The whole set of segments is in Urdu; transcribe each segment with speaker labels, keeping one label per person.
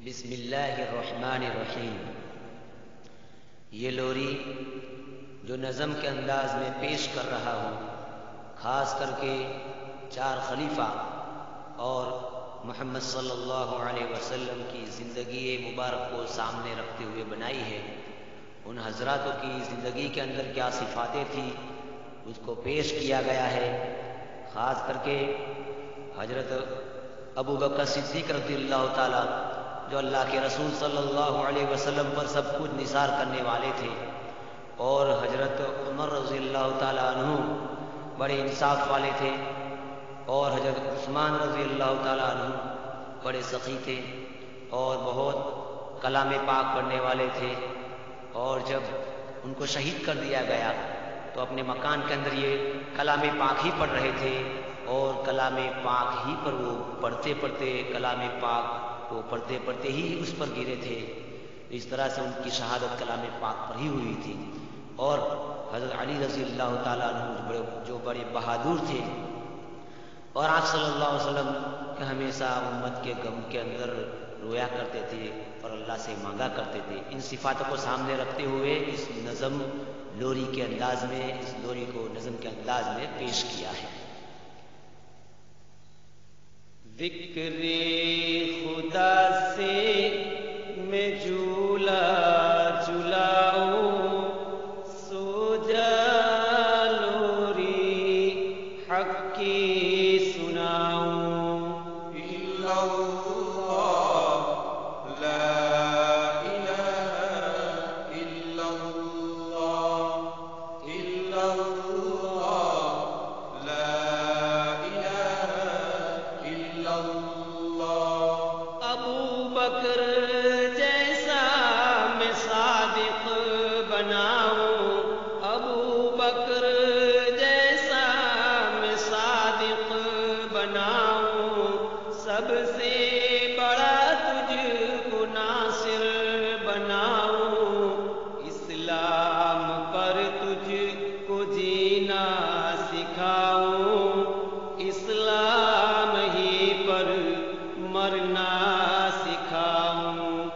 Speaker 1: بسم اللہ الرحمن الرحیم۔ یہ لوری جو نظم کے انداز میں پیش کر رہا ہوں، خاص کر کے چار خلیفہ اور محمد صلی اللہ علیہ وسلم کی زندگی مبارک کو سامنے رکھتے ہوئے بنائی ہے۔ ان حضراتوں کی زندگی کے اندر کیا صفاتیں تھیں اس کو پیش کیا گیا ہے۔ خاص کر کے حضرت ابو بکر صدیق رضی اللہ تعالی جو اللہ کے رسول صلی اللہ علیہ وسلم پر سب کچھ نثار کرنے والے تھے، اور حضرت عمر رضی اللہ تعالی عنہ بڑے انصاف والے تھے، اور حضرت عثمان رضی اللہ تعالی عنہ بڑے سخی تھے اور بہت کلام پاک پڑھنے والے تھے، اور جب ان کو شہید کر دیا گیا تو اپنے مکان کے اندر یہ کلام پاک ہی پڑھ رہے تھے، اور کلام پاک ہی پر وہ پڑھتے پڑھتے کلام پاک کو پڑھتے پڑھتے ہی اس پر گرے تھے۔ اس طرح سے ان کی شہادت کلام پاک پر ہی ہوئی تھی۔ اور حضرت علی رضی اللہ تعالیٰ عنہ جو بڑے بہادر تھے، اور آپ صلی اللہ علیہ وسلم کہ ہمیشہ امت کے غم کے اندر رویا کرتے تھے اور اللہ سے مانگا کرتے تھے۔ ان صفاتوں کو سامنے رکھتے ہوئے اس نظم لوری کے انداز میں، اس لوری کو نظم کے انداز میں پیش کیا ہے۔
Speaker 2: ذکر خدا سے میں جھولا جھلاؤں، سو جا لوری حق کی سناؤں۔ الا اللہ لا الہ الا اللہ، الا اللہ لا ابو بکر جیسا میں صادق بناؤں، ابو بکر جیسا میں صادق بناؤں، سب سے بڑا تجھ کو ناصر بناؤں، اسلام پر تجھ کو جینا سکھاؤں، اسلام ہی پر مرنا سکھاؤں،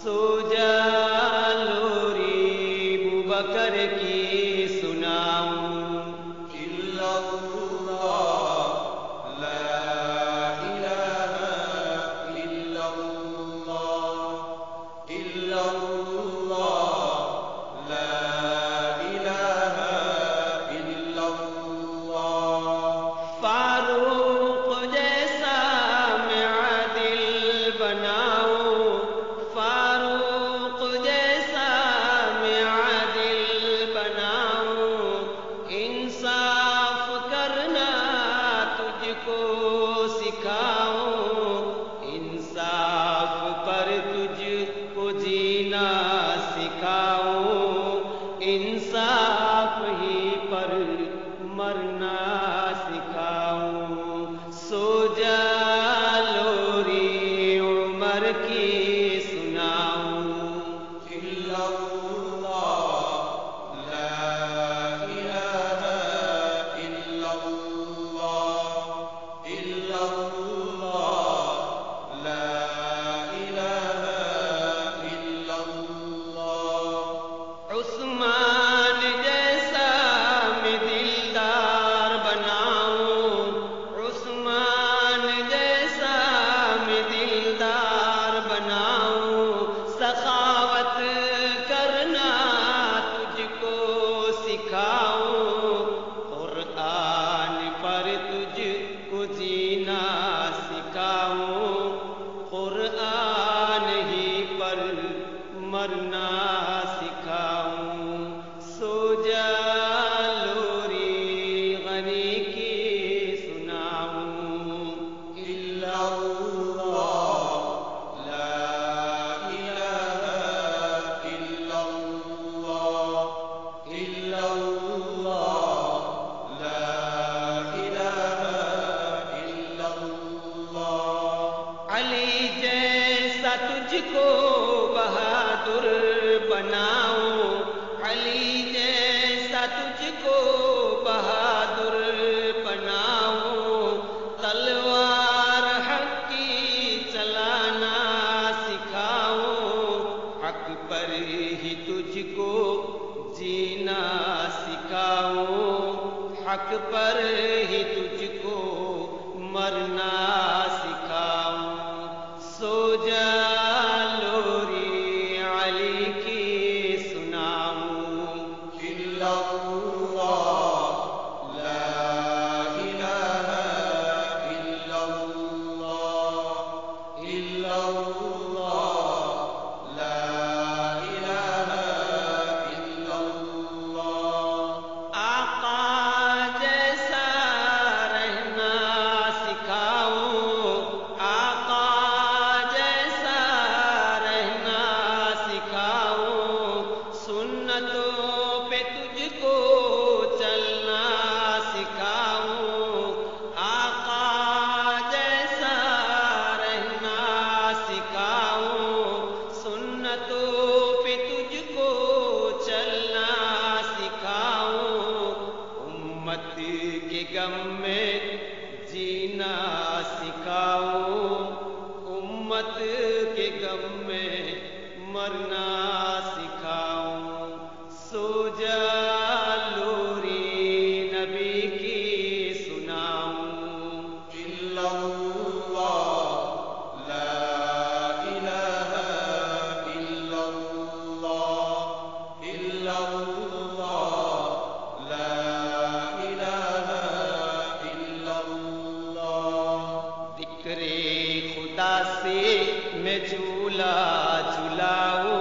Speaker 2: سو جا لوری ابو بکر کی سناؤں۔ الا اللہ لا الہ الا اللہ، الا اللہ لا الہ الا اللہ۔ فاروق جیسا بناؤں، فاروق جیسا میں عادل بناؤں، انصاف کرنا تجھ کو سکھاؤں، انصاف پر تجھ کو جینا سکھاؤں، انصاف ہی پر مرنا سکھاؤں، سو جا کی سناؤں۔ الا اللہ لا الہ الا اللہ، الا اللہ لا الہ الا اللہ۔ عثمان جیسا میں دلدار بناؤں، عثمان جیسا میں دلدار بناؤں، سخاوت کرنا تجھ کو سکھاؤں، قرآن پر تجھ کو جینا سکھاؤں، قرآن ہی پر مرنا سکھاؤں، سو جا لوری غنی کی سناؤں۔ الا علی جیسا تجھ کو بہادر بناؤں، علی جیسا تجھ کو بہادر بناؤں، تلوار حق کی چلانا سکھاؤں۔ حق پر ہی تجھ کو مرنا سکھاؤں. سو جا لوری علی کی سناؤں.
Speaker 3: الا اللہ لا الہ الا اللہ الا اللہ لا الہ الا اللہ.
Speaker 2: آقا جیسا رہنا سکھاؤں. آقا جیسا رہنا سکھاؤں. سنتوں پہ تجھ کو چلنا سکھاؤں. آقا جیسا رہنا سکھاؤں. سنتوں پہ تجھ کو چلنا سکھاؤں. امت کے غم میں جینا سکھاؤں. امت کے غم میں مرنا سکھاؤں. سو جا لوری نبی کی سناؤں.
Speaker 3: الا اللہ لا الہ الا اللہ الا اللہ لا الہ الا اللہ.
Speaker 2: ذکر خدا سے میں جھولا جھلاؤں.